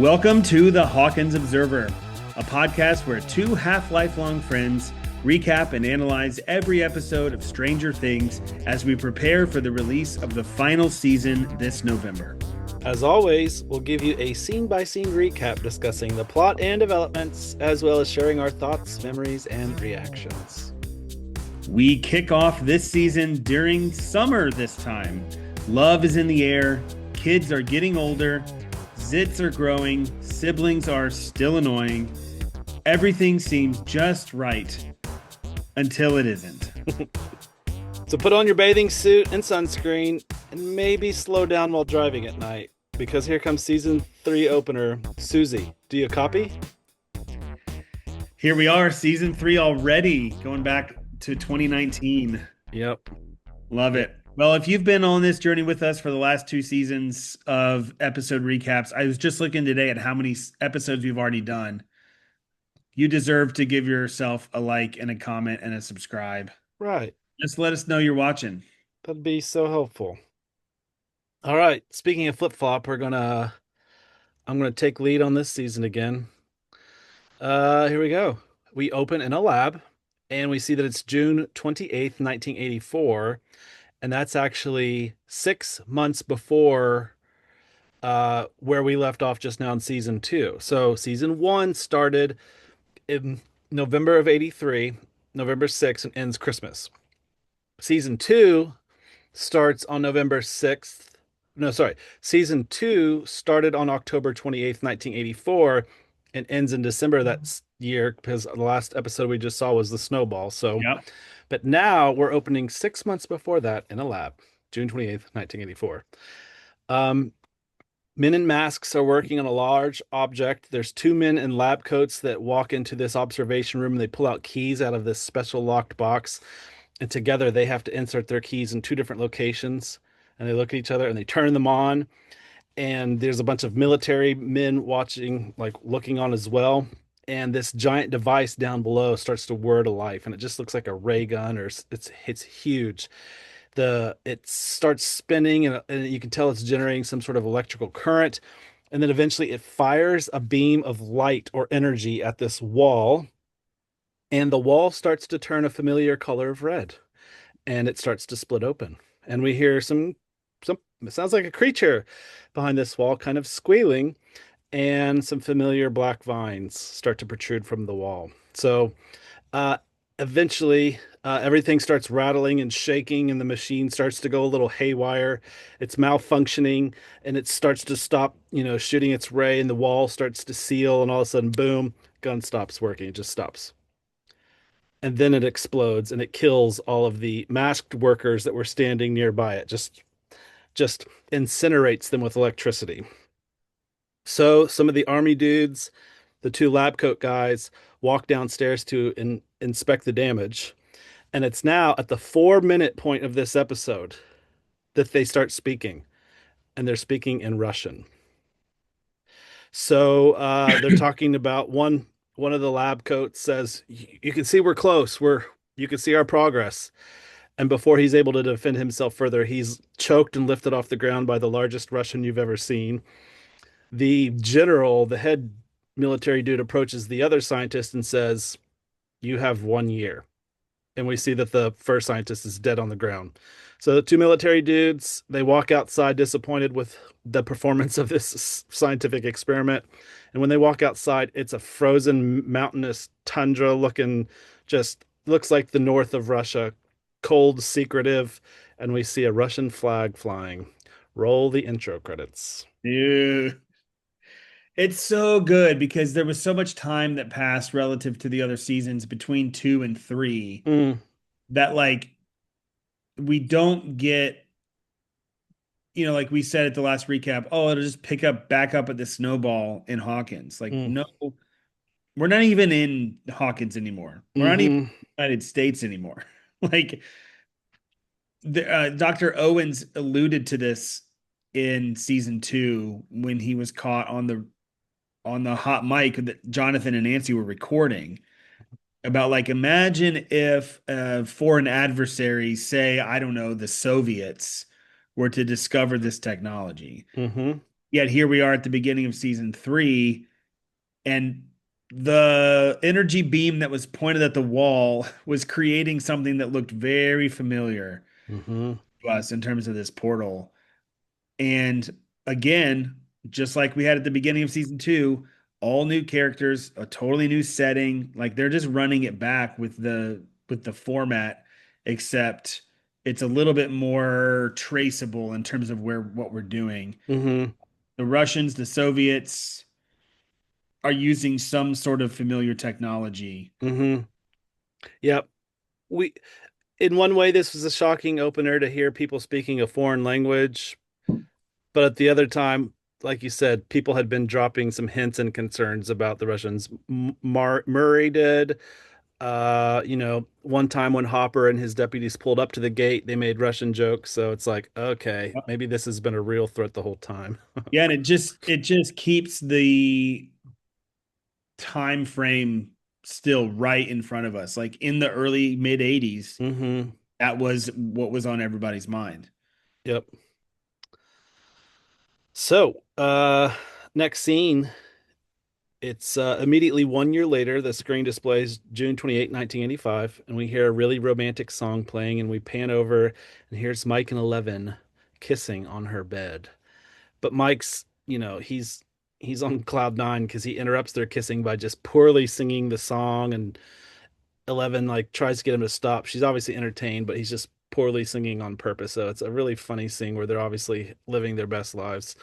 Welcome to the Hawkins Observer, a podcast where two half-lifelong friends recap and analyze every episode of Stranger Things as we prepare for the release of the final season this November. As always, we'll give you a scene-by-scene recap discussing the plot and developments, as well as sharing our thoughts, memories, and reactions. We kick off this season during summer this time. Love is in the air, kids are getting older, zits are growing, siblings are still annoying. Everything seems just right until it isn't. So put on your bathing suit and sunscreen, and maybe slow down while driving at night, because here comes season 3 opener, Suzie. Do you copy? Here we are, season 3 already, going back to 2019. Yep. Love it. Well, if you've been on this journey with us for the last 2 seasons of episode recaps, I was just looking today at how many episodes we've already done. You deserve to give yourself a like and a comment and a subscribe. Right. Just let us know you're watching. That'd be so helpful. All right. Speaking of flip-flop, I'm gonna take lead on this season again. Here we go. We open in a lab, and we see that it's June 28th, 1984, and that's actually 6 months before where we left off just now in season 2. So season 1 started in November of 83, November 6th, and ends Christmas. Season 2 starts on November 6th. No, sorry. Season 2 started on October 28th, 1984, and ends in December that year, because the last episode we just saw was the snowball. So, Yep. But now we're opening 6 months before that in a lab, June 28th, 1984. Men in masks are working on a large object. There's 2 men in lab coats that walk into this observation room, and they pull out keys out of this special locked box. And together they have to insert their keys in 2 different locations. And they look at each other and they turn them on. And there's a bunch of military men watching, like looking on as well. And this giant device down below starts to whir to life, and it just looks like a ray gun, or it's huge. It starts spinning, and you can tell it's generating some sort of electrical current, and then eventually it fires a beam of light or energy at this wall, and the wall starts to turn a familiar color of red, and it starts to split open, and we hear some it sounds like a creature behind this wall kind of squealing, and some familiar black vines start to protrude from the wall. So uh, eventually, everything starts rattling and shaking, and the machine starts to go a little haywire. It's malfunctioning, and it starts to stop, shooting its ray, and the wall starts to seal, and all of a sudden, boom, gun stops working. It just stops. And then it explodes, and it kills all of the masked workers that were standing nearby. It just incinerates them with electricity. So some of the army dudes, the 2 lab coat guys, walk downstairs to inspect the damage. And it's now at the 4-minute point of this episode that they start speaking. And they're speaking in Russian. So they're talking about one of the lab coats says, "You can see we're close. You can see our progress." And before he's able to defend himself further, he's choked and lifted off the ground by the largest Russian you've ever seen. The general, the head military dude, approaches the other scientist and says, "You have 1 year." And we see that the first scientist is dead on the ground. So the 2 military dudes, they walk outside disappointed with the performance of this scientific experiment. And when they walk outside, it's a frozen mountainous tundra looking, just looks like the north of Russia, cold, secretive, and we see a Russian flag flying. Roll the intro credits. Dude. It's so good because there was so much time that passed relative to the other seasons between 2 and 3 that we don't get, like we said at the last recap, it'll just pick up back up at the snowball in Hawkins. No, we're not even in Hawkins anymore. We're not even in the United States anymore. Dr. Owens alluded to this in season 2 when he was caught on the hot mic that Jonathan and Nancy were recording about imagine if a foreign adversary, say, I don't know, the Soviets, were to discover this technology. Mm-hmm. Yet here we are at the beginning of season three, and the energy beam that was pointed at the wall was creating something that looked very familiar Hmm. to us in terms of this portal. And again, just like we had at the beginning of season two, all new characters, a totally new setting. Like they're just running it back with the format, except it's a little bit more traceable in terms of where what we're doing. Hmm. The Russians, the Soviets are using some sort of familiar technology. Hmm. Yep. We, in one way, this was a shocking opener to hear people speaking a foreign language, but at the other time, like you said, people had been dropping some hints and concerns about the Russians. Murray did. One time when Hopper and his deputies pulled up to the gate, they made Russian jokes. So it's like, okay, maybe this has been a real threat the whole time. Yeah, and it just keeps the time frame still right in front of us. Like in the early mid 80s, Hmm. that was what was on everybody's mind. Yep. So, next scene, it's immediately 1 year later. The screen displays June 28, 1985, and we hear a really romantic song playing, and we pan over, and here's Mike and Eleven kissing on her bed. But Mike's, he's on cloud nine because he interrupts their kissing by just poorly singing the song, and Eleven like tries to get him to stop. She's obviously entertained, but he's just poorly singing on purpose. So it's a really funny scene where they're obviously living their best lives.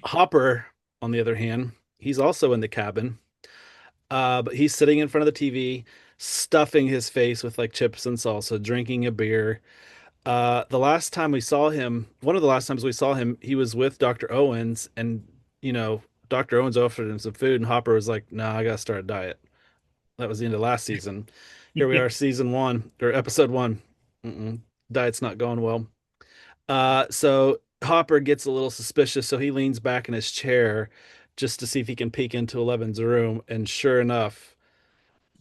Hopper, on the other hand, he's also in the cabin, but he's sitting in front of the TV, stuffing his face with like chips and salsa, drinking a beer. The last time we saw him, one of the last times we saw him, he was with Dr. Owens, and Dr. Owens offered him some food, and Hopper was like, "No, I gotta start a diet." That was the end of last season. Here we are, season one or episode one. Mm-mm. Diet's not going well. So Hopper gets a little suspicious, so he leans back in his chair just to see if he can peek into Eleven's room, and sure enough,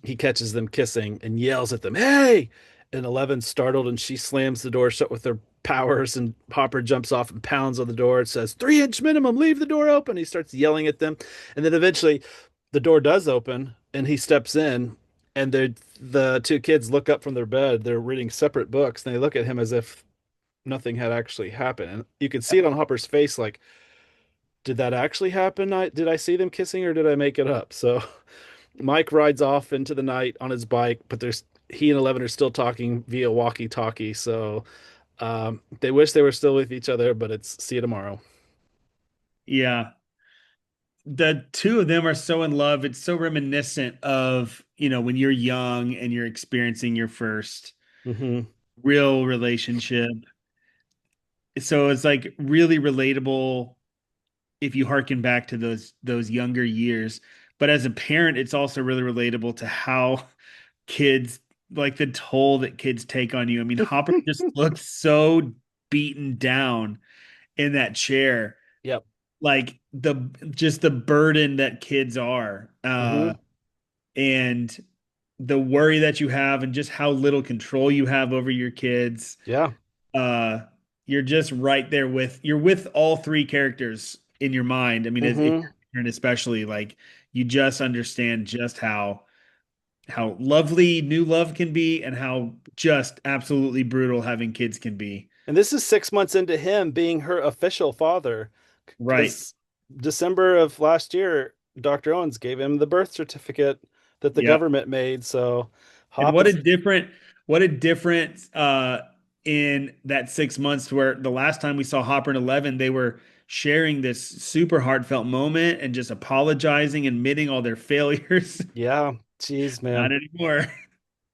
he catches them kissing and yells at them, "Hey!" And Eleven's startled and she slams the door shut with her powers. And Hopper jumps off and pounds on the door. It says, 3 inch minimum, leave the door open. He starts yelling at them. And then eventually the door does open and he steps in. And the two kids look up from their bed. They're reading separate books and they look at him as if nothing had actually happened. And you can see it on Hopper's face like, did that actually happen? Did I see them kissing or did I make it up? So Mike rides off into the night on his bike, but there's he and Eleven are still talking via walkie-talkie. So they wish they were still with each other, but it's see you tomorrow. Yeah. The two of them are so in love. It's so reminiscent of, when you're young and you're experiencing your first Hmm. real relationship. So it's like really relatable if you harken back to those younger years. But as a parent, it's also really relatable to how kids like the toll that kids take on you. I mean, Hopper just looks so beaten down in that chair. Yep. Like just the burden that kids are. Hmm. And the worry that you have and just how little control you have over your kids. Yeah. uh you're just right there you're with all three characters in your mind. I mean, if Hmm. you're especially like you just understand just how lovely new love can be and how just absolutely brutal having kids can be. And this is 6 months into him being her official father, Right. because December of last year, Dr. Owens gave him the birth certificate that the Yep. government made. So And Hop is, what a difference in that 6 months where the last time we saw Hopper and Eleven, they were sharing this super heartfelt moment and just apologizing, admitting all their failures. yeah, geez, Not man. anymore. As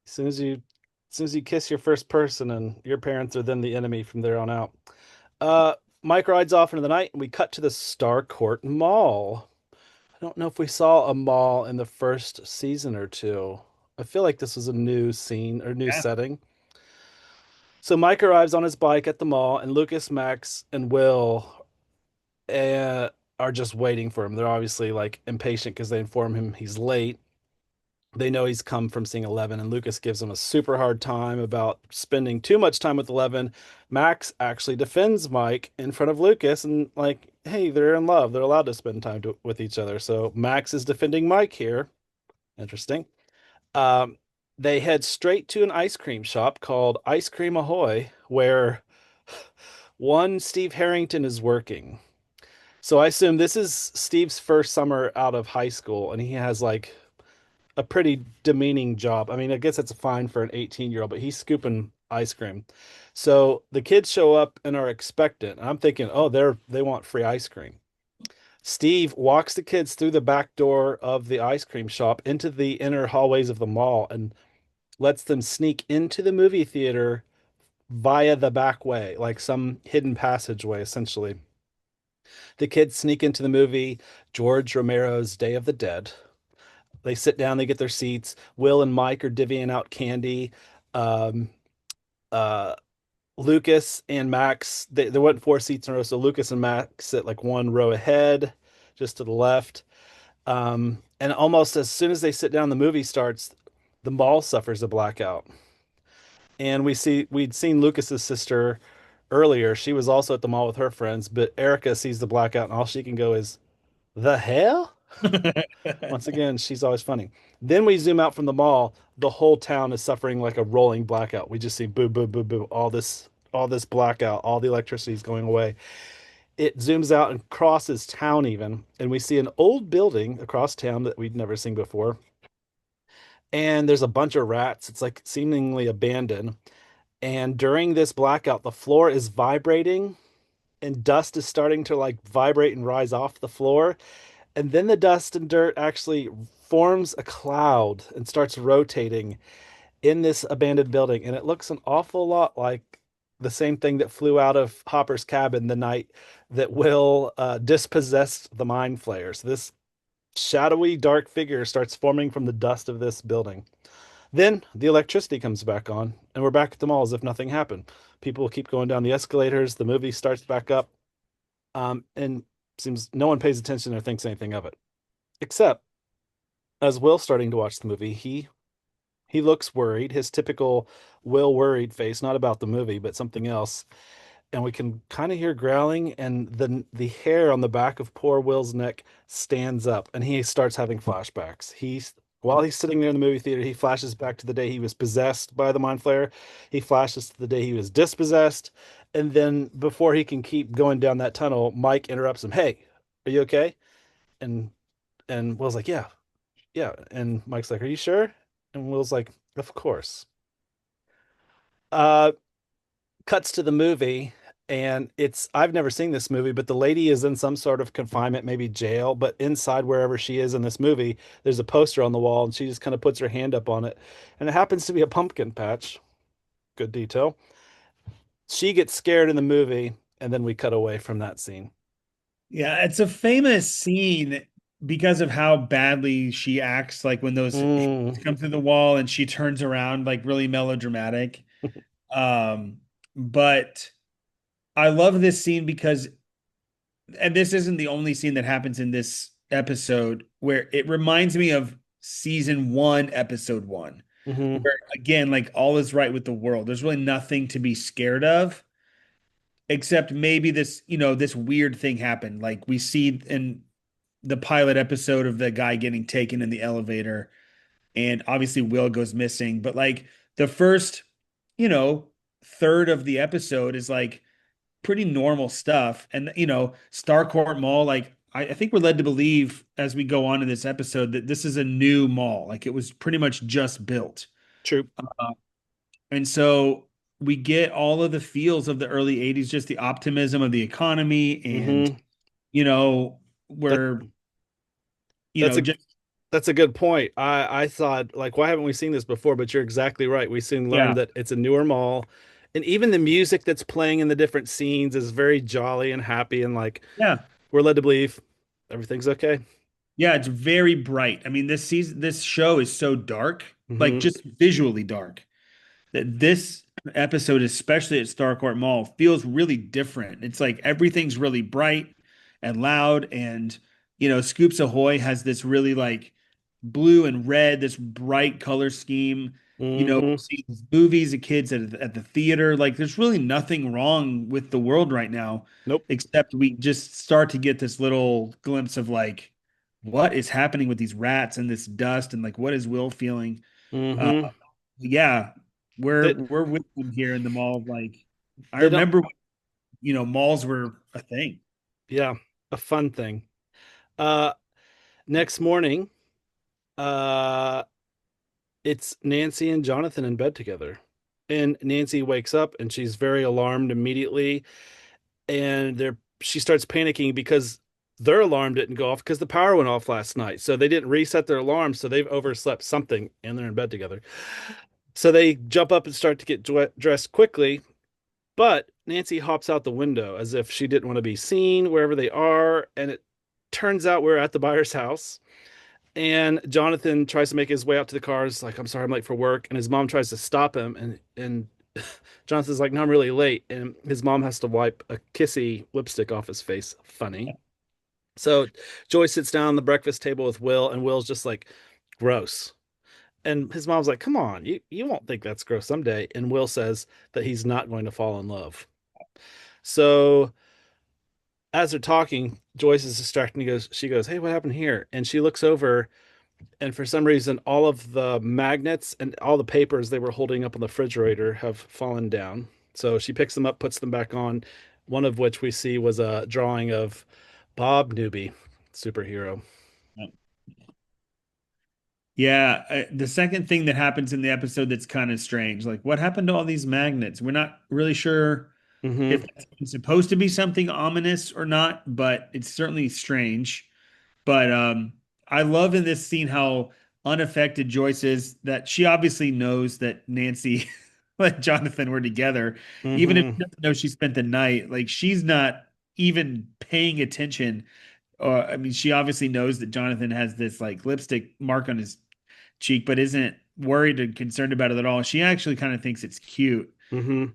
soon as you, as soon as you kiss your first person, and your parents are then the enemy from there on out. Uh, Mike rides off into the night, and we cut to the Starcourt Mall. I don't know if we saw a mall in the first season or two. I feel like this was a new scene or new Yeah. setting. So Mike arrives on his bike at the mall, and Lucas, Max, and Will are just waiting for him. They're obviously like impatient because they inform him he's late. They know he's come from seeing Eleven, and Lucas gives him a super hard time about spending too much time with Eleven. Max actually defends Mike in front of Lucas, and like hey, they're in love. They're allowed to spend time with each other. So Max is defending Mike here. Interesting. Um, they head straight to an ice cream shop called Ice Cream Ahoy, where one Steve Harrington is working. So I assume this is Steve's first summer out of high school, and he has like a pretty demeaning job. I mean, I guess that's fine for an 18-year-old, but he's scooping ice cream. So the kids show up and are expectant. I'm thinking, oh, they want free ice cream. Steve walks the kids through the back door of the ice cream shop into the inner hallways of the mall and lets them sneak into the movie theater via the back way, like some hidden passageway, essentially. The kids sneak into the movie, George Romero's Day of the Dead. They sit down, they get their seats. Will and Mike are divvying out candy. Um, uh, Lucas and Max, they went four seats in a row. So Lucas and Max sit like one row ahead, just to the left. And almost as soon as they sit down, the movie starts, the mall suffers a blackout. And we'd seen Lucas's sister earlier. She was also at the mall with her friends, but Erica sees the blackout and all she can go is, the hell? Once again, she's always funny. Then we zoom out from the mall. The whole town is suffering like a rolling blackout. We just see boo, boo, boo, boo, all this blackout, all the electricity is going away. It zooms out and crosses town even, and we see an old building across town that we'd never seen before. And there's a bunch of rats. It's like seemingly abandoned. And during this blackout, the floor is vibrating and dust is starting to like vibrate and rise off the floor. And then the dust and dirt actually forms a cloud and starts rotating in this abandoned building. And it looks an awful lot like the same thing that flew out of Hopper's cabin the night that Will dispossessed the mind flayers. This shadowy, dark figure starts forming from the dust of this building. Then the electricity comes back on, and we're back at the mall as if nothing happened. People keep going down the escalators. The movie starts back up, and seems no one pays attention or thinks anything of it. Except as Will's starting to watch the movie, he looks worried, his typical Will worried face, not about the movie, but something else. And we can kind of hear growling, and the hair on the back of poor Will's neck stands up, and he starts having flashbacks. He's While he's sitting there in the movie theater, he flashes back to the day he was possessed by the mind flayer. He flashes to the day he was dispossessed, and then before he can keep going down that tunnel, Mike interrupts him. Hey, are you okay? And Will's like, yeah, yeah. And Mike's like, are you sure? And Will's like, of course. Uh, Cuts to the movie, and I've never seen this movie, but the lady is in some sort of confinement, maybe jail, but inside wherever she is in this movie, there's a poster on the wall, and she just kind of puts her hand up on it, and it happens to be a pumpkin patch. Good detail. She gets scared in the movie, and then we cut away from that scene. Yeah, it's a famous scene because of how badly she acts, like when those hands Mm. come through the wall and she turns around, like really melodramatic. Um, but I love this scene because, and this isn't the only scene that happens in this episode, where it reminds me of season one, episode one, Hmm. where again, like all is right with the world. There's really nothing to be scared of, except maybe this, this weird thing happened. Like we see in the pilot episode of the guy getting taken in the elevator, and obviously Will goes missing. But like the first, you know, third of the episode is like pretty normal stuff. And Starcourt Mall, like I think we're led to believe as we go on in this episode that this is a new mall. Like it was pretty much just built. True. Uh, and so we get all of the feels of the early 80s, just the optimism of the economy and Hmm. you know, That we're, that's a just That's a good point. I thought like why haven't we seen this before? But you're exactly right. We soon learned yeah. that it's a newer mall, and even the music that's playing in the different scenes is very jolly and happy, and like Yeah. we're led to believe everything's okay. Yeah, it's very bright. I mean, this show is so dark, like Hmm. just visually dark, that this episode, especially at Starcourt Mall, feels really different. It's like everything's really bright and loud, and Scoops Ahoy has this really like blue and red, this bright color scheme. Hmm. See these movies of kids at the theater. Like, there's really nothing wrong with the world right now, Nope. except we just start to get this little glimpse of like what is happening with these rats and this dust, and like what is Will feeling. Uh, Hmm. yeah, They we're with them here in the mall. Like, I they don't. remember when, malls were a thing. Yeah, a fun thing. Uh, Next morning, uh, it's Nancy and Jonathan in bed together, and Nancy wakes up and she's very alarmed immediately, and she starts panicking because their alarm didn't go off because the power went off last night. So they didn't reset their alarm, so they've overslept something and they're in bed together. So they jump up and start to get dressed quickly, but Nancy hops out the window as if she didn't want to be seen wherever they are, and it turns out we're at the buyer's house. And Jonathan tries to make his way out to the cars, like, I'm sorry, I'm late for work. And his mom tries to stop him, and Jonathan's like, no, I'm really late. And his mom has to wipe a kissy lipstick off his face. Funny. So Joy sits down on the breakfast table with Will, and Will's just like, gross. And his mom's like, come on, you won't think that's gross someday. And Will says that he's not going to fall in love. So as they're talking, Joyce is distracted and she goes, hey, what happened here? And she looks over, and for some reason, all of the magnets and all the papers they were holding up on the refrigerator have fallen down. So she picks them up, puts them back on. One of which we see was a drawing of Bob Newby, superhero. Yeah, the second thing that happens in the episode that's kind of strange, like what happened to all these magnets? We're not really sure if Hmm. it's supposed to be something ominous or not, but it's certainly strange. But I love in this scene how unaffected Joyce is, that she obviously knows that Nancy and Jonathan were together, even if Hmm. she doesn't know she spent the night. Like, she's not even paying attention. I mean, she obviously knows that Jonathan has this like lipstick mark on his cheek, but isn't worried and concerned about it at all. She actually kind of thinks it's cute. Hmm.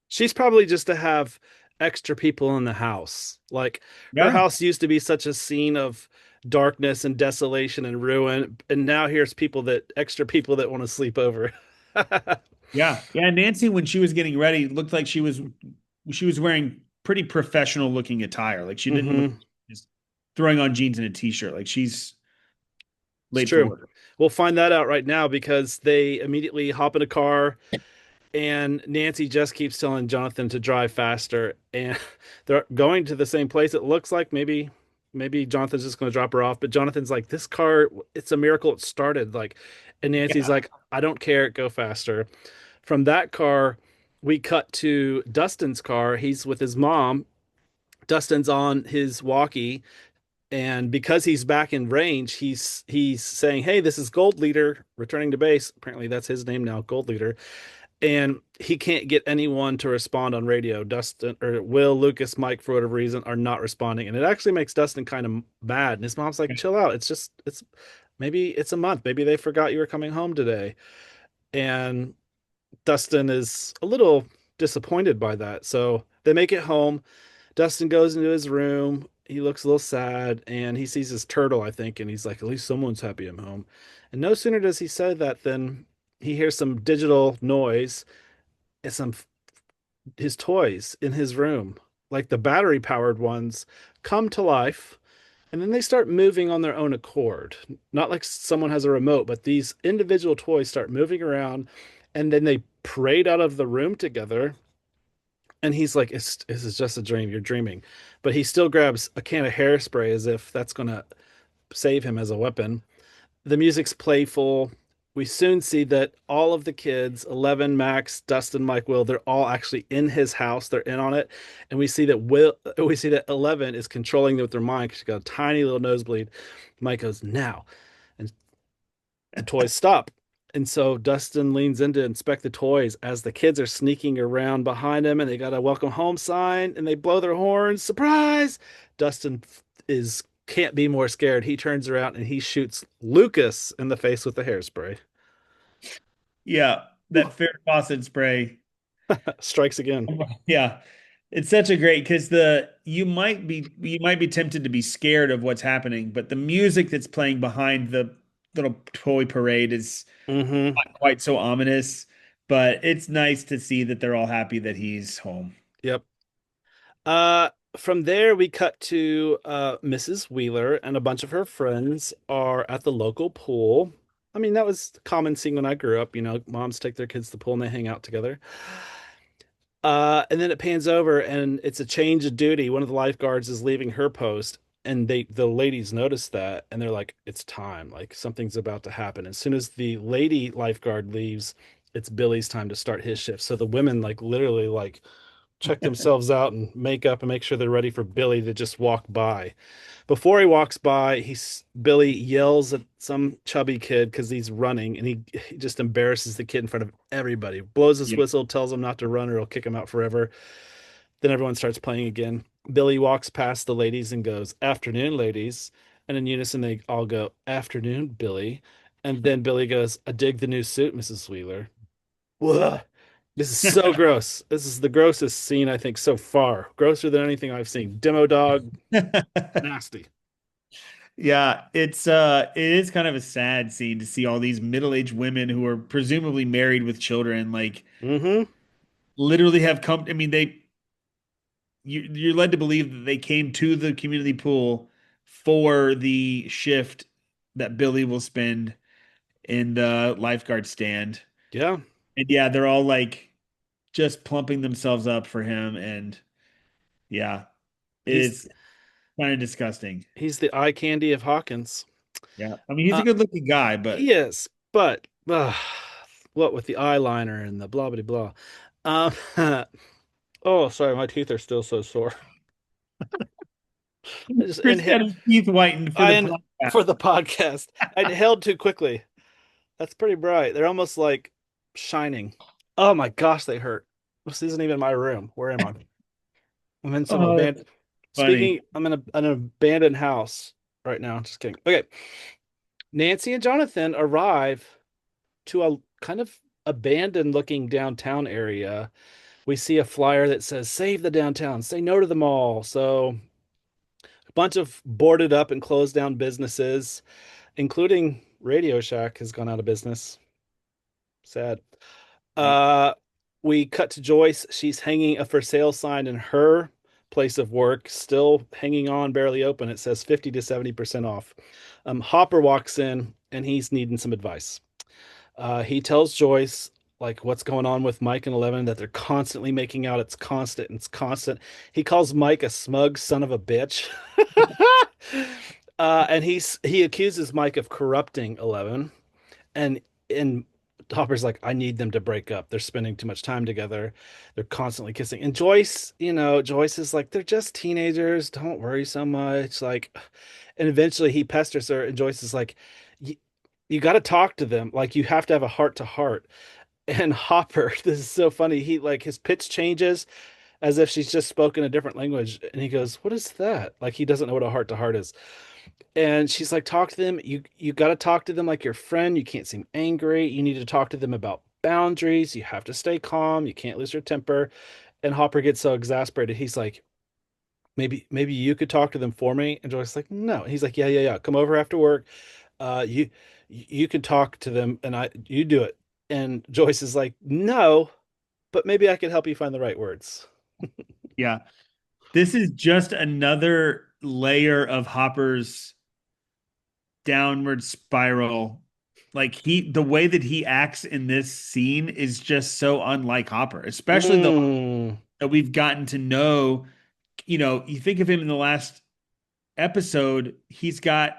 She's probably just to have extra people in the house. Like her Yeah. house used to be such a scene of darkness and desolation and ruin, and now here's extra people that want to sleep over. Yeah. Yeah. Nancy, when she was getting ready, looked like she was wearing pretty professional looking attire. Like, she didn't look Hmm. just throwing on jeans and a t-shirt. Like, she's It's late for true. work. We'll find that out right now because they immediately hop in a car, and Nancy just keeps telling Jonathan to drive faster, and they're going to the same place. It looks like maybe Jonathan's just going to drop her off, but Jonathan's like, this car, it's a miracle it started. Like, and Nancy's Yeah. like, I don't care, go faster. From that car, we cut to Dustin's car. He's with his mom. Dustin's on his walkie, and because he's back in range, he's saying, "Hey, this is Gold Leader returning to base." Apparently, that's his name now, Gold Leader. And he can't get anyone to respond on radio. Dustin or Will, Lucas, Mike, for whatever reason, are not responding, and it actually makes Dustin kind of mad. And his mom's like, "Chill out. It's maybe it's a month. Maybe they forgot you were coming home today." And Dustin is a little disappointed by that. So they make it home. Dustin goes into his room. He looks a little sad and he sees his turtle, I think, and he's like, at least someone's happy I'm home. And no sooner does he say that than he hears some digital noise and his toys in his room, like the battery powered ones, come to life. And then they start moving on their own accord. Not like someone has a remote, but these individual toys start moving around, and then they parade out of the room together. And he's like, this is just a dream. You're dreaming. But he still grabs a can of hairspray as if that's going to save him as a weapon. The music's playful. We soon see that all of the kids, 11, Max, Dustin, Mike, Will, they're all actually in his house. They're in on it. And we see that 11 is controlling them with their mind because she's got a tiny little nosebleed. Mike goes, now. And the toys stop. And so Dustin leans in to inspect the toys as the kids are sneaking around behind him, and they got a welcome home sign and they blow their horns. Surprise! Dustin is can't be more scared. He turns around and he shoots Lucas in the face with the hairspray. Yeah. That Fair Faucet spray. Strikes again. Yeah. It's such a great, because you might be tempted to be scared of what's happening, but the music that's playing behind little toy parade is Mm-hmm. not quite so ominous, but it's nice to see that they're all happy that he's home. Yep. From there we cut to Mrs. Wheeler and a bunch of her friends are at the local pool. I mean, that was a common scene when I grew up. Moms take their kids to the pool and they hang out together. And then it pans over and it's a change of duty. One of the lifeguards is leaving her post, and the ladies notice that and they're like, it's time. Like something's about to happen. As soon as the lady lifeguard leaves, it's Billy's time to start his shift. So the women like literally like check themselves out and make up and make sure they're ready for Billy to just walk by. Before he walks by, Billy yells at some chubby kid because he's running, and he just embarrasses the kid in front of everybody. Blows his Yeah. whistle, tells him not to run or he'll kick him out forever. Then everyone starts playing again. Billy walks past the ladies and goes, "Afternoon, ladies." And in unison, they all go, "Afternoon, Billy." And then Billy goes, "I dig the new suit, Mrs. Wheeler." Ugh. This is so gross. This is the grossest scene I think so far. Grosser than anything I've seen. Demo dog, nasty. Yeah, it is kind of a sad scene to see all these middle-aged women who are presumably married with children, like Mm-hmm. literally have come. I mean, you're led to believe that they came to the community pool for the shift that Billy will spend in the lifeguard stand. Yeah. And yeah, they're all like just plumping themselves up for him. And yeah, He's it's kind of disgusting. he's the eye candy of Hawkins. Yeah. I mean, he's a Uh, good looking guy, but he is, but what with the eyeliner and the blah blah blah. Um, oh, sorry, my teeth are still so sore. I just Chris got inhaled. his teeth whitened for I the in podcast. for the podcast. I inhaled too quickly. That's pretty bright. They're almost like shining. Oh my gosh, they hurt. This isn't even my room. Where am I? I'm in some Oh, that's abandoned. funny. Speaking, I'm in an abandoned house right now. Just kidding. Okay. Nancy and Jonathan arrive to a kind of abandoned looking downtown area. We see a flyer that says, "Save the downtown, say no to the mall." So, a bunch of boarded up and closed down businesses, including Radio Shack, has gone out of business. Sad. Yep. Uh, we cut to Joyce. She's hanging a for sale sign in her place of work, still hanging on, barely open. It says 50 to 70% off. Hopper walks in and he's needing some advice. He tells Joyce like what's going on with Mike and Eleven, that they're constantly making out. It's constant. It's constant. He calls Mike a smug son of a bitch. And he accuses Mike of corrupting Eleven. And Hopper's like, I need them to break up. They're spending too much time together. They're constantly kissing. And Joyce, Joyce is like, they're just teenagers. Don't worry so much. Like, and eventually he pesters her, and Joyce is like, you got to talk to them. Like, you have to have a heart to heart. And Hopper, this is so funny. He like his pitch changes as if she's just spoken a different language. And he goes, "What is that?" Like he doesn't know what a heart to heart is. And she's like, talk to them. You got to talk to them like your friend. You can't seem angry. You need to talk to them about boundaries. You have to stay calm. You can't lose your temper. And Hopper gets so exasperated. He's like, maybe you could talk to them for me. And Joyce's like, no. He's like, yeah, yeah, yeah. Come over after work. You can talk to them, and you do it. And Joyce is like, no, but maybe I can help you find the right words. Yeah. This is just another layer of Hopper's downward spiral. Like the way that he acts in this scene is just so unlike Hopper, especially the Mm, that we've gotten to know. You think of him in the last episode, he's got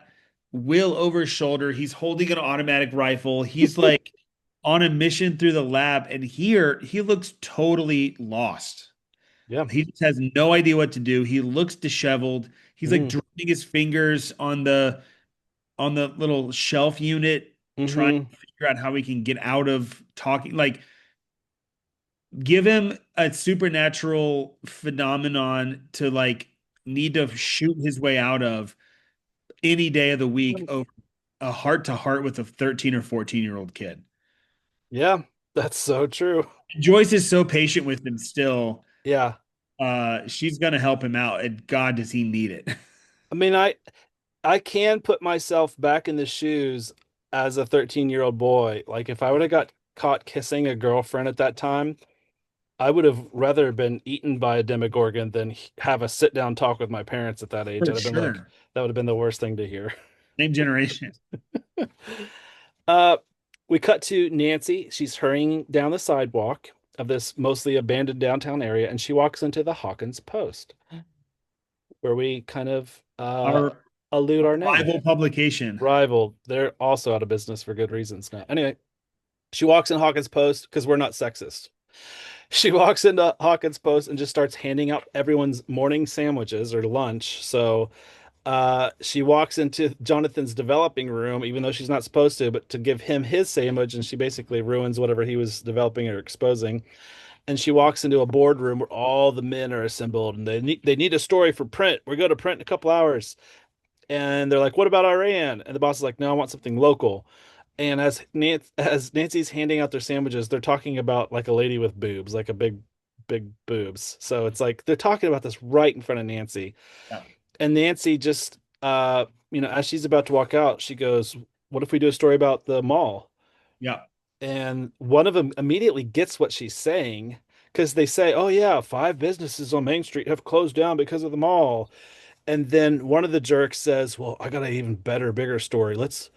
Will over his shoulder. He's holding an automatic rifle. He's like on a mission through the lab. And here he looks totally lost. yeah. He just has no idea what to do. He looks disheveled. He's like Mm, drumming his fingers on the little shelf unit, trying hmm to figure out how he can get out of talking. Like, give him a supernatural phenomenon to like need to shoot his way out of any day of the week over a heart to heart with a 13 or 14-year-old kid. Yeah, that's so true. Joyce is so patient with him still. Yeah. She's gonna help him out, and God, does he need it? I mean, I can put myself back in the shoes. as a 13-year-old boy, like if I would have got caught kissing a girlfriend at that time, I would have rather been eaten by a Demogorgon than have a sit down talk with my parents at that age. For I'd have been like, sure. that would have been the worst thing to hear. Same generation. Uh, we cut to Nancy. She's hurrying down the sidewalk of this mostly abandoned downtown area, and she walks into the Hawkins Post, where we kind of Our allude our name. rival publication. Rival. They're also out of business for good reasons now. Anyway, she walks in Hawkins Post because we're not sexist. She walks into Hawkins Post and just starts handing out everyone's morning sandwiches or lunch. So she walks into Jonathan's developing room, even though she's not supposed to, but to give him his sandwich, and she basically ruins whatever he was developing or exposing. And she walks into a boardroom where all the men are assembled, and they need a story for print. We go to print in a couple hours, and they're like, "What about Iran?" And the boss is like, "No, I want something local." And as Nancy's handing out their sandwiches, they're talking about like a lady with boobs, like a big boobs. So it's like they're talking about this right in front of Nancy. Yeah. And Nancy just as she's about to walk out, she goes, "What if we do a story about the mall?" Yeah. And one of them immediately gets what she's saying because they say, "Oh yeah, 5 businesses on Main Street have closed down because of the mall." And then one of the jerks says, "Well, I got an even better, bigger story. Let's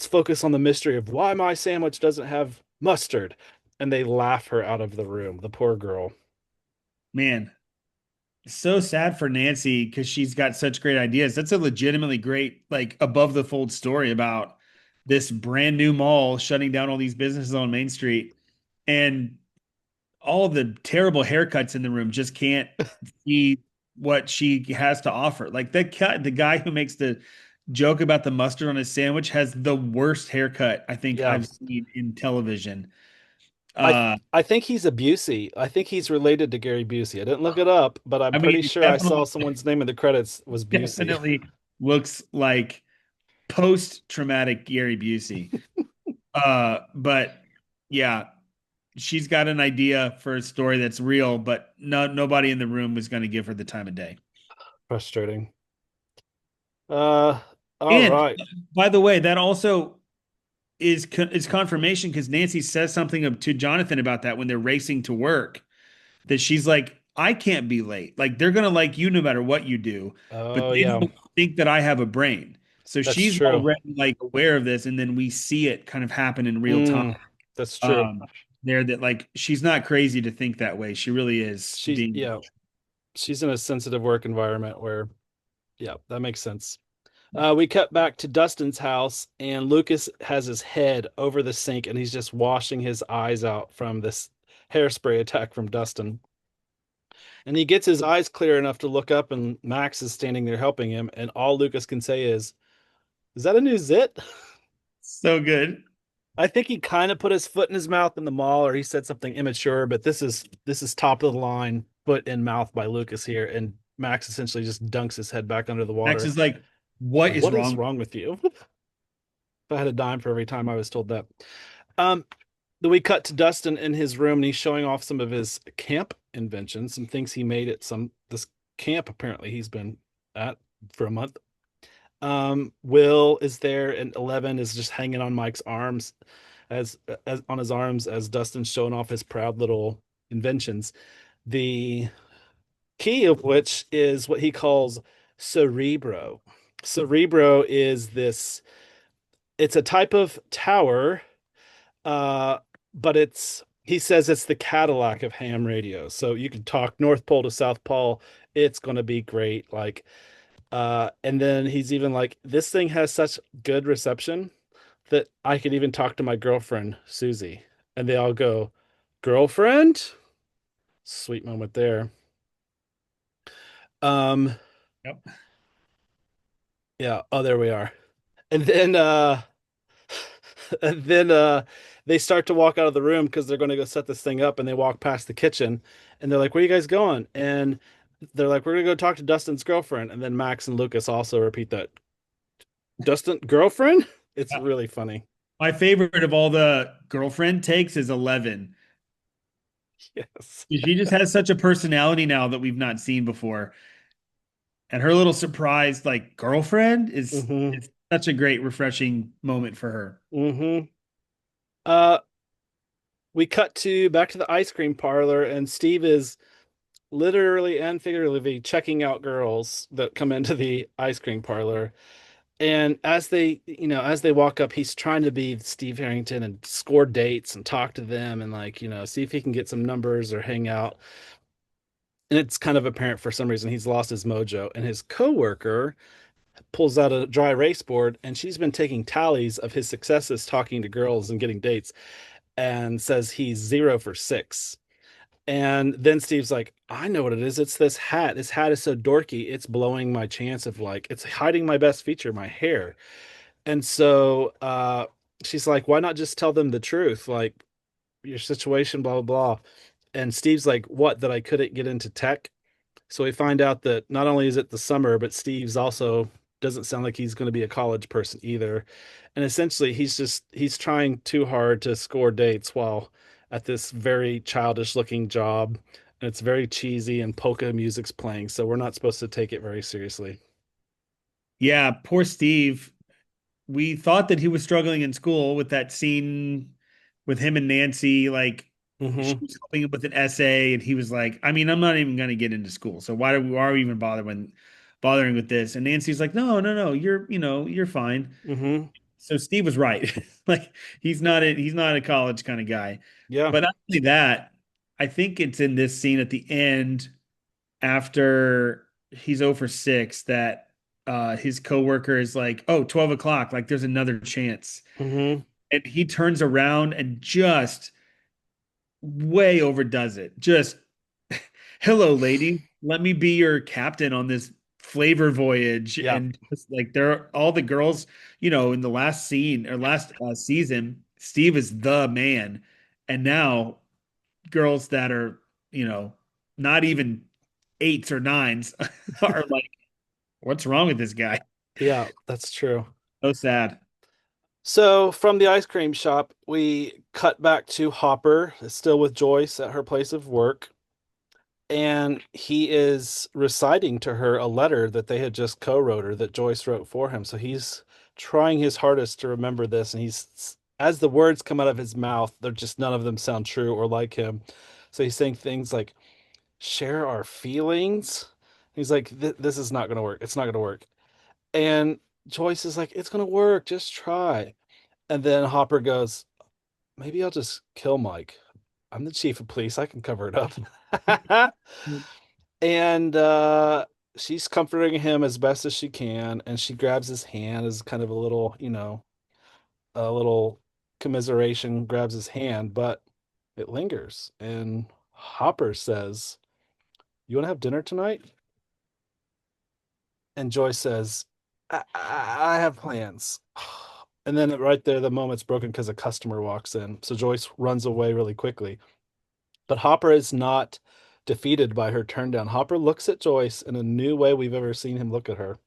focus on the mystery of why my sandwich doesn't have mustard." And they laugh her out of the room, the poor girl. Man, so sad for Nancy because she's got such great ideas. That's a legitimately great, like above the fold story about this brand new mall shutting down all these businesses on Main Street. And all of the terrible haircuts in the room just can't see what she has to offer. Like the guy who makes the joke about the mustard on his sandwich has the worst haircut I think Yeah. I've seen in television. I Uh, I think he's a Busey. I think he's related to Gary Busey. I didn't look it up, but I'm I mean, pretty it sure I saw definitely someone's name in the credits was Busey. definitely looks like post-traumatic Gary Busey. But yeah, she's got an idea for a story that's real, but nobody in the room was going to give her the time of day. Frustrating. Uh, all And right. by the way, that also is confirmation because Nancy says something to Jonathan about that when they're racing to work. That she's like, I can't be late. Like they're gonna like you no matter what you do, but Oh they yeah, don't think that I have a brain. So that's she's true. already like aware of this, and then we see it kind of happen in real time. Mm, that's true. Um, there that like she's not crazy to think that way. She really is She's being yeah, she's in a sensitive work environment where yeah, that makes sense. We cut back to Dustin's house, and Lucas has his head over the sink, and he's just washing his eyes out from this hairspray attack from Dustin. And he gets his eyes clear enough to look up, and Max is standing there helping him, and all Lucas can say is that a new zit?" so good. I think he kind of put his foot in his mouth in the mall, or he said something immature, but this is top of the line foot in mouth by Lucas here, and Max essentially just dunks his head back under the Max water. is like, what is What is wrong? wrong with you? If I had a dime for every time I was told that. Um, then we cut to Dustin in his room, and he's showing off some of his camp inventions, some things he made at some this camp apparently he's been at for a month. Will is there, and 11 is just hanging on Mike's arms as on his arms as Dustin's showing off his proud little inventions. The key of which is what he calls Cerebro. Cerebro is this, it's a type of tower, uh, but he says it's the Cadillac of ham radio. So you can talk North Pole to South Pole. It's going to be great. Like, and then he's even like, this thing has such good reception that I could even talk to my girlfriend, Suzie. And they all go, "Girlfriend?" Sweet moment there. Um, Yep. yeah, oh, there we are. And then and then they start to walk out of the room because they're going to go set this thing up, and they walk past the kitchen, and they're like, "Where are you guys going?" And they're like, "We're gonna go talk to Dustin's girlfriend." And then Max and Lucas also repeat that, "Dustin girlfriend?" It's Yeah. really funny. My favorite of all the girlfriend takes is 11. Yes. She just has such a personality now that we've not seen before. And her little surprise, like girlfriend, is Hmm. it's such a great, refreshing moment for her. Hmm. Uh, we cut to back to the ice cream parlor, and Steve is literally and figuratively checking out girls that come into the ice cream parlor. And as they walk up, he's trying to be Steve Harrington and score dates and talk to them and see if he can get some numbers or hang out. And it's kind of apparent for some reason he's lost his mojo. And his coworker pulls out a dry erase board and she's been taking tallies of his successes talking to girls and getting dates and says he's 0 for 6. And then Steve's like, I know what it is. It's this hat. This hat is so dorky. It's blowing my chance of it's hiding my best feature, my hair. And so she's like, why not just tell them the truth? Like your situation, blah, blah, blah. And Steve's like, what, that I couldn't get into tech? So we find out that not only is it the summer, but Steve's also doesn't sound like he's going to be a college person either. And essentially, he's trying too hard to score dates while at this very childish looking job. And it's very cheesy and polka music's playing. So we're not supposed to take it very seriously. Yeah, poor Steve. We thought that he was struggling in school with that scene with him and Nancy. Like she Hmm. was helping him with an essay, and he was like, "I mean, I'm not even going to get into school, so why are we even bothering with this?" And Nancy's like, "No, no, no, you're fine." Hmm. So Steve was right. Like he's not a college kind of guy. Yeah. But not only that, I think it's in this scene at the end after he's 0 for 6 that his coworker is like, "Oh, 12 o'clock, like there's another chance." Hmm. And he turns around and just way overdoes it. Just, "Hello, lady. Let me be your captain on this flavor voyage." Yeah. And just like there are all the girls, in the last scene or last season, Steve is the man. And now girls that are, not even eights or nines are like, "What's wrong with this guy?" Yeah, that's true. So sad. So from the ice cream shop, we cut back to Hopper, still with Joyce at her place of work, and he is reciting to her a letter that they had just co-wrote or that Joyce wrote for him. So he's trying his hardest to remember this, and he's as the words come out of his mouth, they're just none of them sound true or like him. So he's saying things like share our feelings. He's like, this is not going to work. It's not going to work. And Joyce is like, it's going to work. Just try. And then Hopper goes, maybe I'll just kill Mike. I'm the chief of police. I can cover it up. And she's comforting him as best as she can. And she grabs his hand as kind of a little, a little commiseration, grabs his hand, but it lingers. And Hopper says, you want to have dinner tonight? And Joyce says, I have plans. And then right there, the moment's broken because a customer walks in. So Joyce runs away really quickly. But Hopper is not defeated by her turn down. Hopper looks at Joyce in a new way we've ever seen him look at her.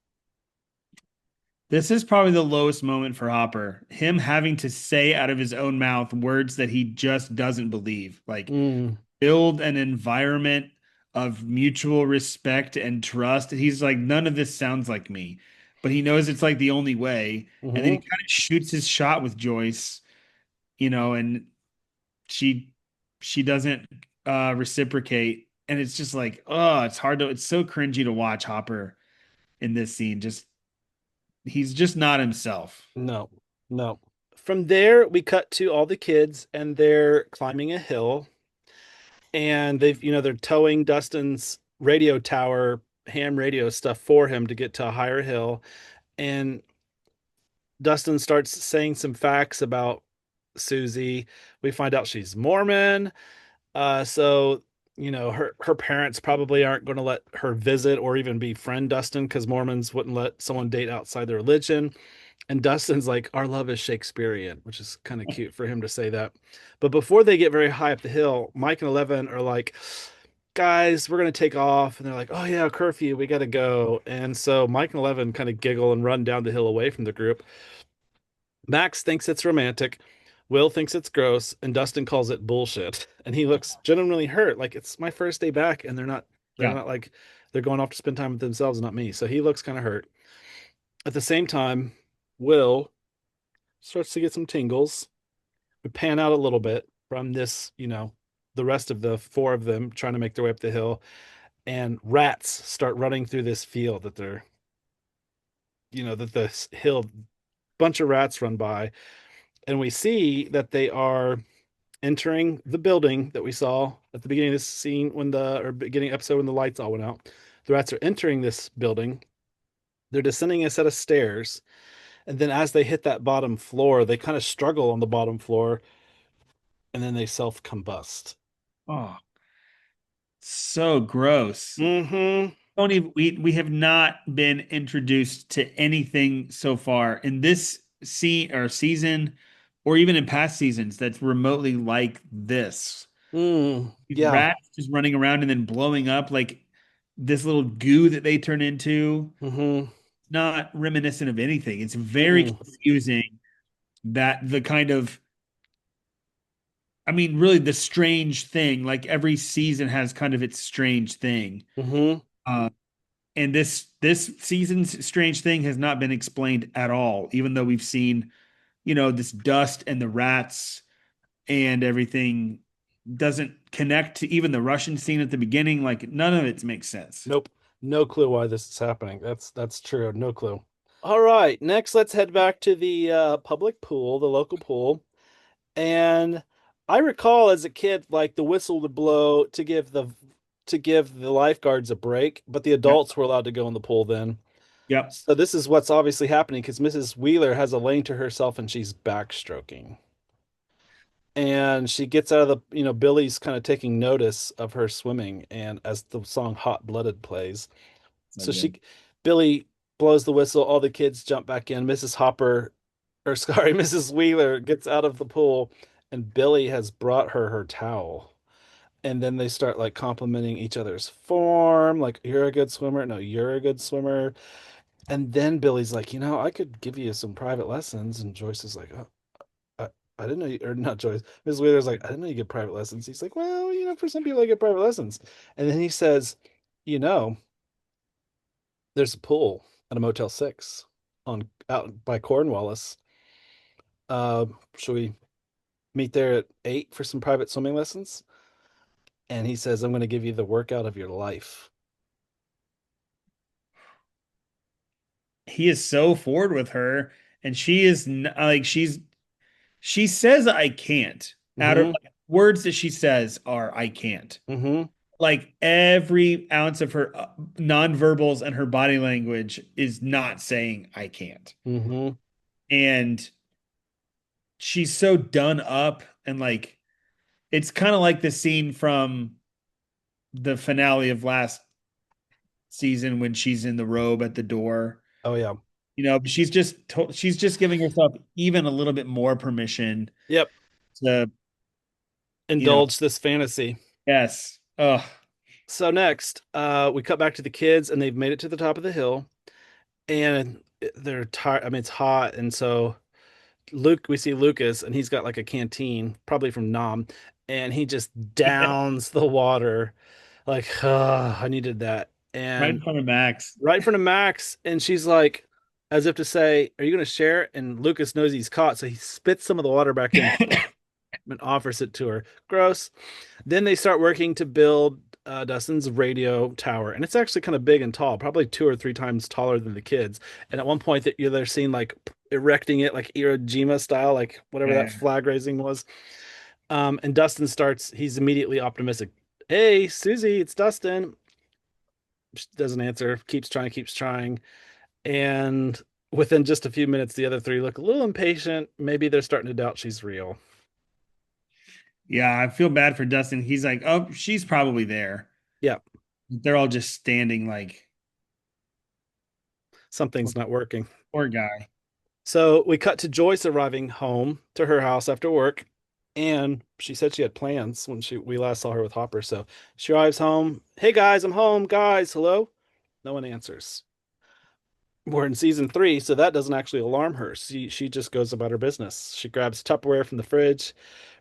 This is probably the lowest moment for Hopper. Him having to say out of his own mouth words that he just doesn't believe. Like Mm, build an environment of mutual respect and trust. He's like, none of this sounds like me, but he knows it's like the only way. And then he hmm. kind of shoots his shot with Joyce, and she she doesn't reciprocate. And it's just like, oh, it's so cringy to watch Hopper in this scene. He's just not himself. No, no. From there, we cut to all the kids and they're climbing a hill and they're towing Dustin's radio tower, ham radio stuff for him to get to a higher hill. And Dustin starts saying some facts about Suzie. We find out she's Mormon. So her parents probably aren't going to let her visit or even befriend Dustin because Mormons wouldn't let someone date outside their religion. And Dustin's like, our love is Shakespearean, which is kind of cute for him to say that. But before they get very high up the hill, Mike and Eleven are like, guys, we're going to take off. And they're like, oh, yeah, curfew, we got to go. And so Mike and Eleven kind of giggle and run down the hill away from the group. Max thinks it's romantic. Will thinks it's gross, and Dustin calls it bullshit. And he looks genuinely hurt, like it's my first day back, and they're Yeah. not like they're going off to spend time with themselves, not me. So he looks kind of hurt. At the same time, Will starts to get some tingles. We pan out a little bit from this, the rest of the four of them trying to make their way up the hill, and rats start running through this field that they're, that this hill, bunch of rats run by, and we see that they are entering the building that we saw at the beginning of this scene or beginning episode when the lights all went out. The rats are entering this building. They're descending a set of stairs, and then as they hit that bottom floor, they kind of struggle on the bottom floor, and then they self combust. Oh, so gross. Mm-hmm. Don't even we have not been introduced to anything so far in this season or even in past seasons that's remotely like this. These Yeah. rats just running around and then blowing up like this little goo that they turn into. Mm-hmm. Not reminiscent of anything. It's very Mm-mm. confusing that the kind of I mean, really the strange thing, like every season has kind of its strange thing. Mm-hmm. Uh, and this season's strange thing has not been explained at all, even though we've seen, this dust and the rats and everything doesn't connect to even the Russian scene at the beginning. Like none of it makes sense. Nope. No clue why this is happening. That's true. No clue. All right. Next, let's head back to the public pool, the local pool. And I recall as a kid, like the whistle would blow to give the lifeguards a break, but the Yep. adults were allowed to go in the pool then. Yep. So this is what's obviously happening because Mrs. Wheeler has a lane to herself and she's backstroking. And she gets out of Billy's kind of taking notice of her swimming, and as the song Hot Blooded plays, So so good. Billy blows the whistle, all the kids jump back in. Mrs. Hopper, or sorry, Mrs. Wheeler gets out of the pool, and Billy has brought her towel. And then they start like complimenting each other's form, like, you're a good swimmer. No, you're a good swimmer. And then Billy's like, I could give you some private lessons. And Joyce is like, oh, I, I didn't know you, or not Joyce. Mrs. Wheeler's like, I didn't know you get private lessons. He's like, well, for some people I get private lessons. And then he says, you know, there's a pool at a Motel 6 on out by Cornwallis. Uh, should we meet there at 8 for some private swimming lessons? And he says, I'm going to give you the workout of your life. He is so forward with her, and she is like she says I can't. Out of Mm-hmm. like, words that she says are I can't. Mm-hmm. Like every ounce of her nonverbals and her body language is not saying I can't. Mm-hmm. And she's so done up and like it's kind of like the scene from the finale of last season when she's in the robe at the door. Oh yeah. She's just giving herself even a little bit more permission Yep. to, you know, Indulge this fantasy. yes. Oh, So next, we cut back to the kids and they've made it to the top of the hill and they're tired. I mean, it's hot. And so we see Lucas and he's got like a canteen, probably from Nam, and he just yeah, downs the water. Like, I needed that. right in And front of Max. right in front of Max, and she's like, as if to say, "Are you going to share it?" And Lucas knows he's caught, so he spits some of the water back in and offers it to her. Gross. Then they start working to build Dustin's radio tower, and it's actually kind of big and tall, probably 2 or 3 times taller than the kids. And at one point, that they're seen like erecting it like Iwo Jima style, like whatever that Yeah. flag raising was. And Dustin starts. He's immediately optimistic. Hey, Susie, it's Dustin. She doesn't answer. Keeps trying. Keeps trying. And within just a few minutes, the other three look a little impatient. Maybe they're starting to doubt she's real. Yeah, I feel bad for Dustin. He's like, oh, she's probably there. Yeah, They're all just standing like, poor, something's not working. poor guy. So we cut to Joyce arriving home to her house after work, and she said she had plans when we last saw her with Hopper. So she arrives home. Hey guys, I'm home. Guys, hello. No one answers. We're in season 3, so that doesn't actually alarm her. She just goes about her business. She grabs Tupperware from the fridge,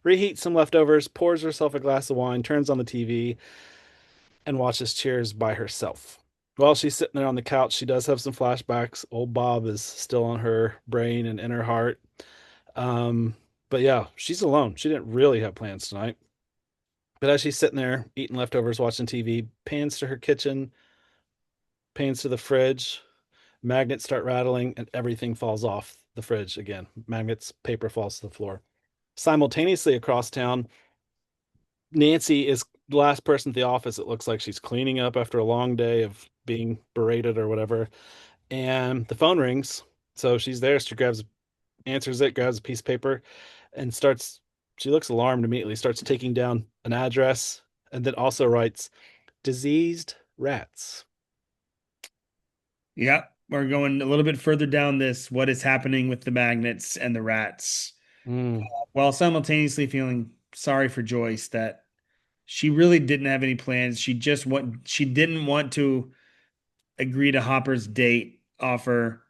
reheats some leftovers, pours herself a glass of wine, turns on the TV, and watches Cheers by herself. While she's sitting there on the couch, she does have some flashbacks. Old Bob is still on her brain and in her heart. Um, but yeah, she's alone. She didn't really have plans tonight. But as she's sitting there eating leftovers, watching TV, pans to her kitchen, pans to the fridge, magnets start rattling, and everything falls off the fridge again. Magnets, paper falls to the floor. Simultaneously across town, Nancy is the last person at the office. It looks like she's cleaning up after a long day of being berated or whatever. And the phone rings. So she's there. She answers it, grabs a piece of paper, and starts. She looks alarmed immediately, starts taking down an address, and then also writes diseased rats. Yeah, we're going a little bit further down this. What is happening with the magnets and the rats? Mm. While simultaneously feeling sorry for Joyce that she really didn't have any plans. She didn't want to agree to Hopper's date offer,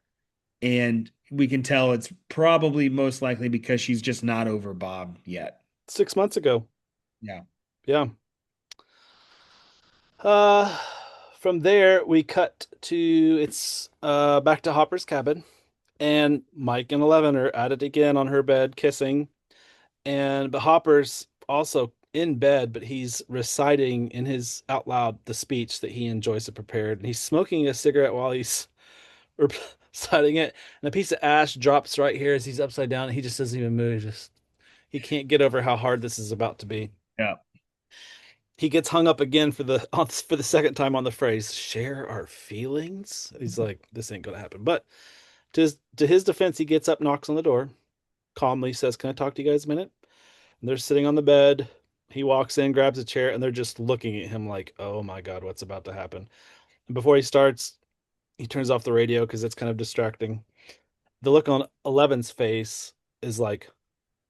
and we can tell it's probably most likely because she's just not over Bob yet. 6 months ago. Yeah. Yeah. Uh, from there we cut to it's back to Hopper's cabin, and Mike and Eleven are at it again on her bed, kissing. But Hopper's also in bed, but he's reciting in his out loud the speech that he and Joyce had prepared, and he's smoking a cigarette while he's reciting it. And a piece of ash drops right here as he's upside down, and he just doesn't even move. Just he can't get over how hard this is about to be. Yeah. He gets hung up again for the second time on the phrase "share our feelings." He's like, "This ain't gonna happen." But to his defense, he gets up, knocks on the door, calmly says, "Can I talk to you guys a minute?" And they're sitting on the bed. He walks in, grabs a chair, and they're just looking at him like, "Oh my God, what's about to happen?" And before he starts, he turns off the radio because it's kind of distracting. The look on Eleven's face is like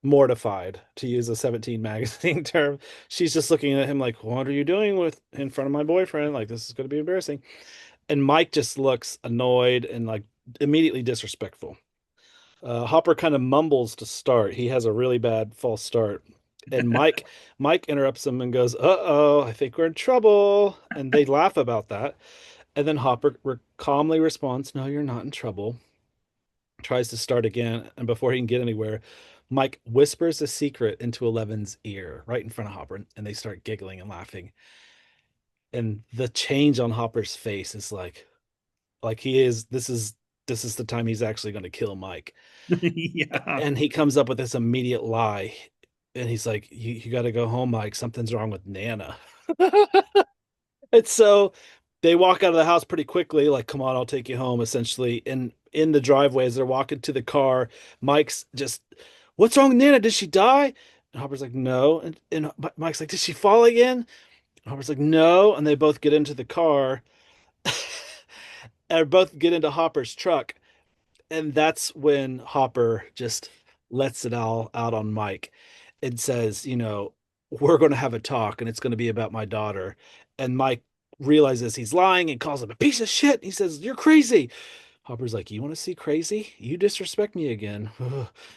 mortified, to use a 17 magazine term. She's just looking at him like, "What are you doing with in front of my boyfriend? Like, this is going to be embarrassing." And Mike just looks annoyed and like immediately disrespectful. Hopper kind of mumbles to start. He has a really bad false start. And Mike interrupts him and goes, "Uh-oh, I think we're in trouble." And they laugh about that. And then Hopper calmly responds, "No, you're not in trouble." Tries to start again, and before he can get anywhere, Mike whispers a secret into Eleven's ear right in front of Hopper, and they start giggling and laughing. And the change on Hopper's face is like he is this is the time he's actually going to kill Mike. Yeah. And he comes up with this immediate lie. And he's like, you got to go home, Mike. Something's wrong with Nana. And so they walk out of the house pretty quickly, like, "Come on, I'll take you home," essentially. And in the driveway, as they're walking to the car, Mike's just, "What's wrong with Nana? Did she die?" And Hopper's like, "No." And Mike's like, "Did she fall again?" And Hopper's like, "No." And they both get into the car and both get into Hopper's truck. And that's when Hopper just lets it all out on Mike and says, "We're going to have a talk and it's going to be about my daughter." And Mike realizes he's lying and calls him a piece of shit. He says, "You're crazy." Hopper's like, "You want to see crazy? You disrespect me again."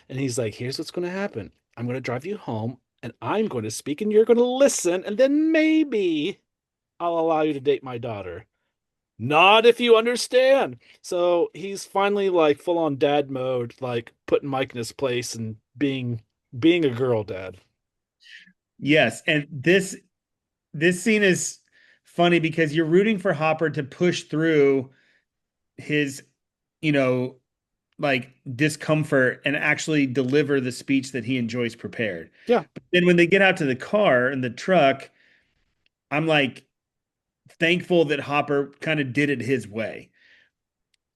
And he's like, "Here's what's going to happen. I'm going to drive you home and I'm going to speak and you're going to listen. And then maybe I'll allow you to date my daughter. Not if you understand." So he's finally like full on dad mode, like putting Mike in his place and being a girl dad. Yes, and this scene is funny because you're rooting for Hopper to push through his, you know, like discomfort and actually deliver the speech that he and Joyce prepared. Yeah. But then when they get out to the car and the truck, I'm like thankful that Hopper kind of did it his way.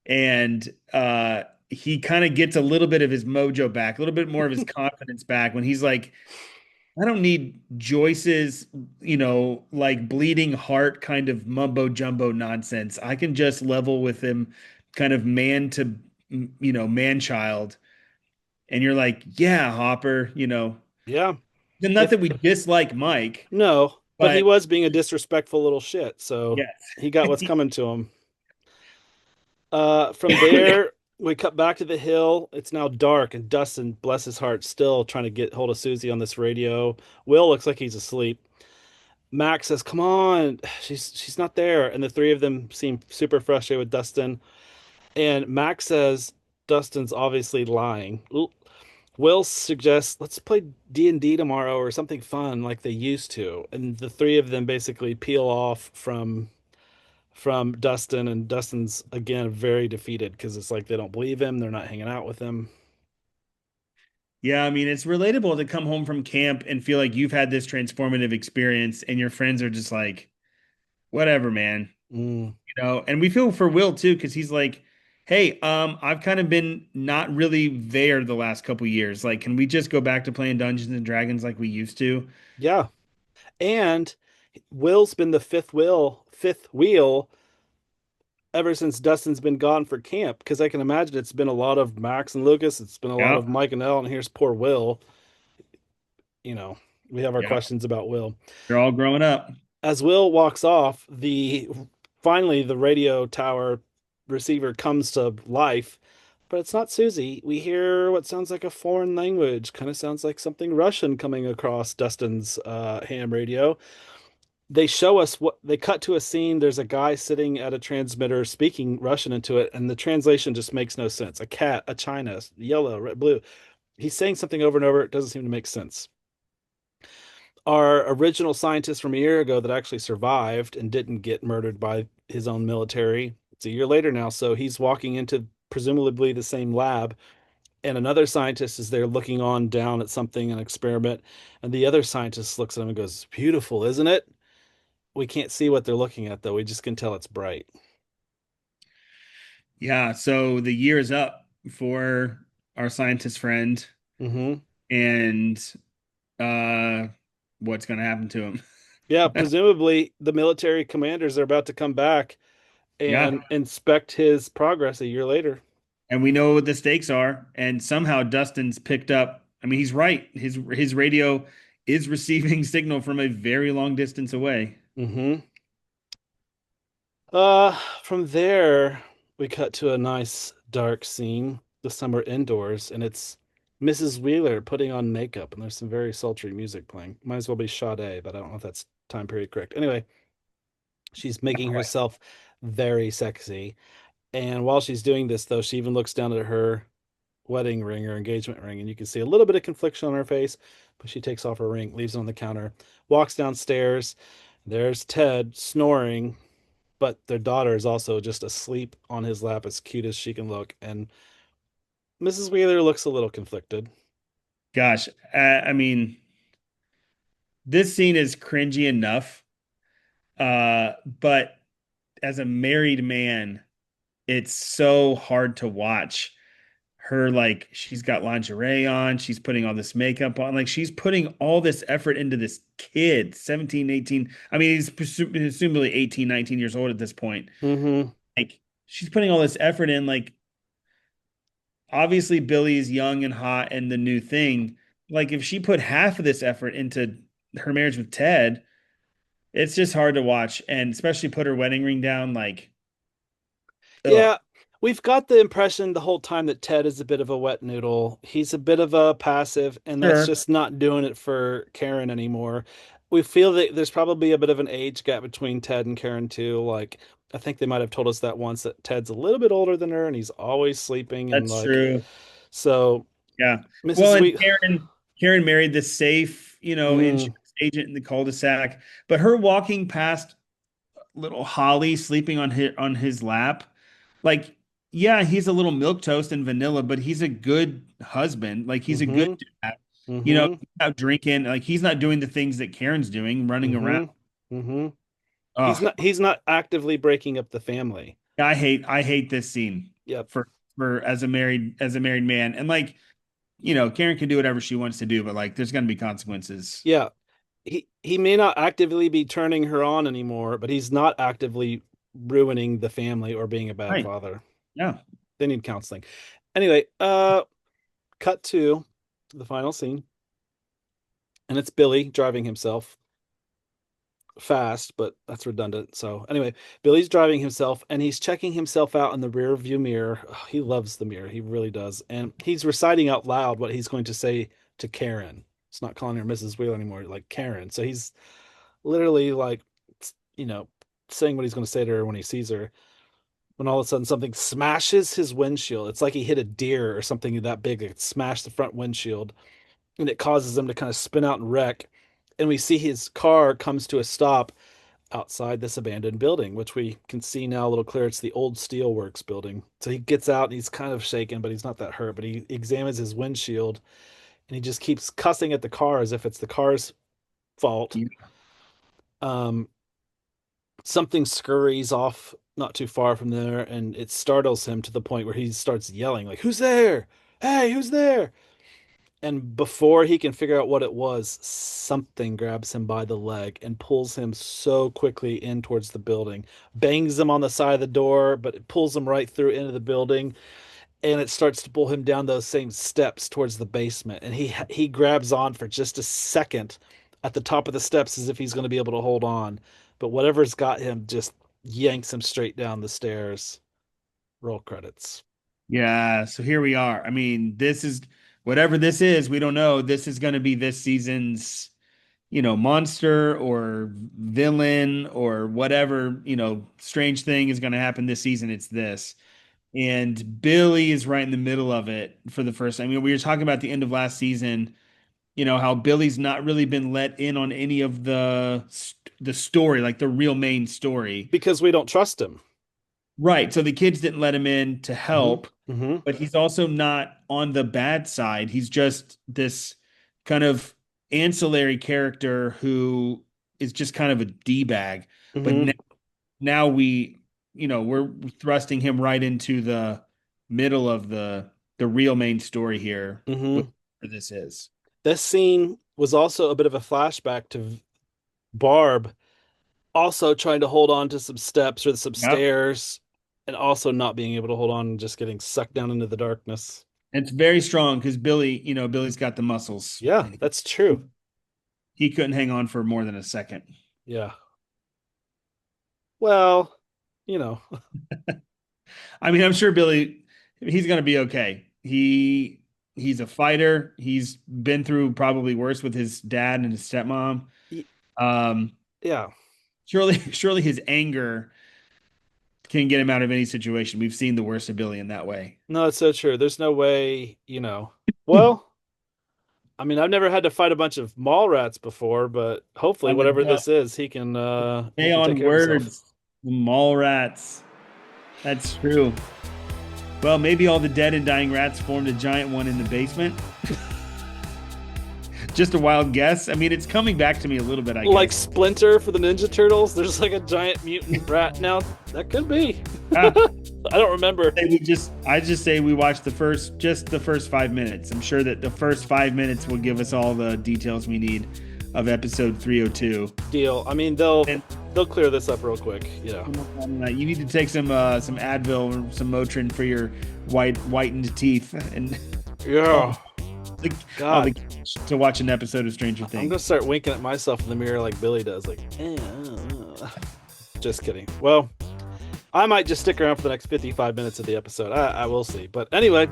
And he kind of gets a little bit of his mojo back, a little bit more of his confidence back when he's like, I don't need Joyce's, like bleeding heart kind of mumbo jumbo nonsense. I can just level with him kind of man to, man child. And you're like, yeah, Hopper, Yeah. not If that we dislike Mike, No, but he but was being a disrespectful little shit, so yes. he got what's coming to him. From there, we cut back to the hill. It's now dark, and Dustin, bless his heart, still trying to get hold of Susie on this radio. Will looks like he's asleep. Max says, "Come on, she's not there," and the three of them seem super frustrated with Dustin. And Max says Dustin's obviously lying. Will suggests let's play D&D tomorrow or something fun like they used to, and the three of them basically peel off from Dustin, and Dustin's again very defeated because it's like they don't believe him, they're not hanging out with him. Yeah, I mean, it's relatable to come home from camp and feel like you've had this transformative experience and your friends are just like, whatever, man. Mm, And we feel for Will too, because he's like, hey, I've kind of been not really there the last couple years. Like, can we just go back to playing Dungeons and Dragons like we used to? yeah, and Will's been the fifth wheel ever since Dustin's been gone for camp because I can imagine it's been a lot of Max and Lucas, it's been a lot Yeah, of Mike and Elle, and here's poor Will. You know, we have our yeah. questions about Will. They're all growing up. As Will walks off, the finally the radio tower receiver comes to life, but it's not Suzie. We hear what sounds like a foreign language, kind of sounds like something Russian coming across Dustin's ham radio. They show us what they cut to a scene. There's a guy sitting at a transmitter speaking Russian into it, and the translation just makes no sense. A cat, a china, yellow, red, blue. He's saying something over and over. It doesn't seem to make sense. Our original scientist from a year ago that actually survived and didn't get murdered by his own military. It's a year later now, so he's walking into presumably the same lab, and another scientist is there looking on down at something, an experiment, and the other scientist looks at him and goes, "Beautiful, isn't it?" We can't see what they're looking at though. We just can tell it's bright. Yeah, so the year is up for our scientist friend Hmm. and uh what's going to happen to him. Yeah, presumably the military commanders are about to come back Yeah, and inspect his progress a year later. and we know what the stakes are, and somehow Dustin's picked up. I mean, he's right. His radio is receiving signal from a very long distance away. Hmm. From there, we cut to a nice dark scene. The summer indoors, and it's Mrs. Wheeler putting on makeup, and there's some very sultry music playing. Might as well be Sade, but I don't know if that's time period correct. Anyway, she's making herself very sexy. And while she's doing this, though, she even looks down at her wedding ring or engagement ring, and you can see a little bit of confliction on her face, but she takes off her ring, leaves it on the counter, walks downstairs. There's Ted snoring, but their daughter is also just asleep on his lap, as cute as she can look. And Mrs. Wheeler looks a little conflicted. Gosh, I mean, this scene is cringy enough, but as a married man, it's so hard to watch her. Like, she's got lingerie on, she's putting all this makeup on, like she's putting all this effort into this kid, 17, 18. I mean, he's presumably 18, 19 years old at this point. Hmm. Like, she's putting all this effort in. Like, obviously Billy is young and hot and the new thing. Like, if she put half of this effort into her marriage with Ted, it's just hard to watch, and especially put her wedding ring down. Like, ugh. Yeah, we've got the impression the whole time that Ted is a bit of a wet noodle. He's a bit of a passive, and that's Sure. just not doing it for Karen anymore. We feel that there's probably a bit of an age gap between Ted and Karen too. Like, I think they might have told us that once that Ted's a little bit older than her and he's always sleeping and That's like true. so Yeah. Well, Mrs. and Wheat. Karen married this safe, Mm, insurance agent in the cul-de-sac, but her walking past little Holly sleeping on his lap, like, yeah, he's a little milk toast and vanilla, but he's a good husband. Like, he's a good mm-hmm, dad. mm-hmm, He's out drinking. Like, he's not doing the things that Karen's doing, running around. mm-hmm, mm-hmm. Oh, He's not actively breaking up the family. I hate this scene Yep. for as a married man. And like, Karen can do whatever she wants to do, but like there's gonna be consequences. Yeah. He may not actively be turning her on anymore, but he's not actively ruining the family or being a bad Right. father. Yeah. They need counseling. Anyway, cut to the final scene, and it's Billy driving himself fast, but that's redundant. So anyway, Billy's driving himself and he's checking himself out in the rear view mirror. Oh, he loves the mirror. He really does. And he's reciting out loud what he's going to say to Karen. It's not calling her Mrs. Wheel anymore, like Karen. So literally like, you know, saying what he's going to say to her when he sees her. When all of a sudden something smashes his windshield. It's like he hit a deer or something that big. It smashed the front windshield, and it causes him to kind of spin out and wreck. And we see his car comes to a stop outside this abandoned building, which we can see now a little clearer. It's the old steelworks building. So he gets out and he's kind of shaken, but he's not that hurt. But he examines his windshield and he just keeps cussing at the car as if it's the car's fault. Yeah. Um, Something scurries off not too far from there, and it startles him to the point where he starts yelling, like, "Who's there? Hey, who's there?" And before he can figure out what it was, something grabs him by the leg and pulls him so quickly in towards the building, bangs him on the side of the door, but it pulls him right through into the building, and it starts to pull him down those same steps towards the basement. And he grabs on for just a second at the top of the steps as if he's going to be able to hold on, but whatever's got him just yanks him straight down the stairs. Roll credits. Yeah, so here we are. I mean, this is whatever this is, we don't know. This is going to be this season's, monster or villain or whatever, strange thing is going to happen this season. It's this. And Billy is right in the middle of it for the first time. I mean, we were talking about the end of last season, how Billy's not really been let in on any of the story, like the real main story. Because we don't trust him. Right. So the kids didn't let him in to Hmm. help, Hmm. but he's also not on the bad side. He's just this kind of ancillary character who is just kind of a D-bag. But Hmm. now we're thrusting him right into the middle of the real main story here with Hmm. what this is. This scene was also a bit of a flashback to Barb also trying to hold on to some steps or some Yep. stairs and also not being able to hold on and just getting sucked down into the darkness. It's very strong because Billy's got the muscles. Yeah, And that's true. he couldn't hang on for more than a second. Yeah. Well, you know, I mean, I'm sure he's going to be okay. He's a fighter. He's been through probably worse with his dad and his stepmom. y- Um, yeah. surely his anger can get him out of any situation. We've seen the worst of Billy in that way. No, it's so true. There's no way, Well, I mean, I've never had to fight a bunch of mall rats before, but hopefully On the whatever this is, he play can take on care of himself. words, the mall rats. That's true. Well, maybe all the dead and dying rats formed a giant one in the basement. Just a wild guess. I mean, it's coming back to me a little bit, I Like guess. Splinter for the Ninja Turtles, there's like a giant mutant rat now. That could be. Ah, I don't remember. I just say we watch just the first 5 minutes. I'm sure that the first 5 minutes will give us all the details we need of episode 302. Deal. I mean, they'll And they'll clear this up real quick. you need to take some Advil or some Motrin for your whitened teeth and Yeah. all the, all the God. to watch an episode of Stranger I'm gonna Things. start winking at myself in the mirror like Billy does. Like, just kidding. Well, I might just stick around for the next 55 minutes of the episode. I will see. But anyway,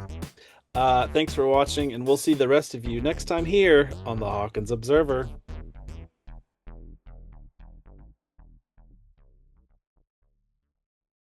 thanks for watching, and we'll see the rest of you next time here on the Hawkins Observer.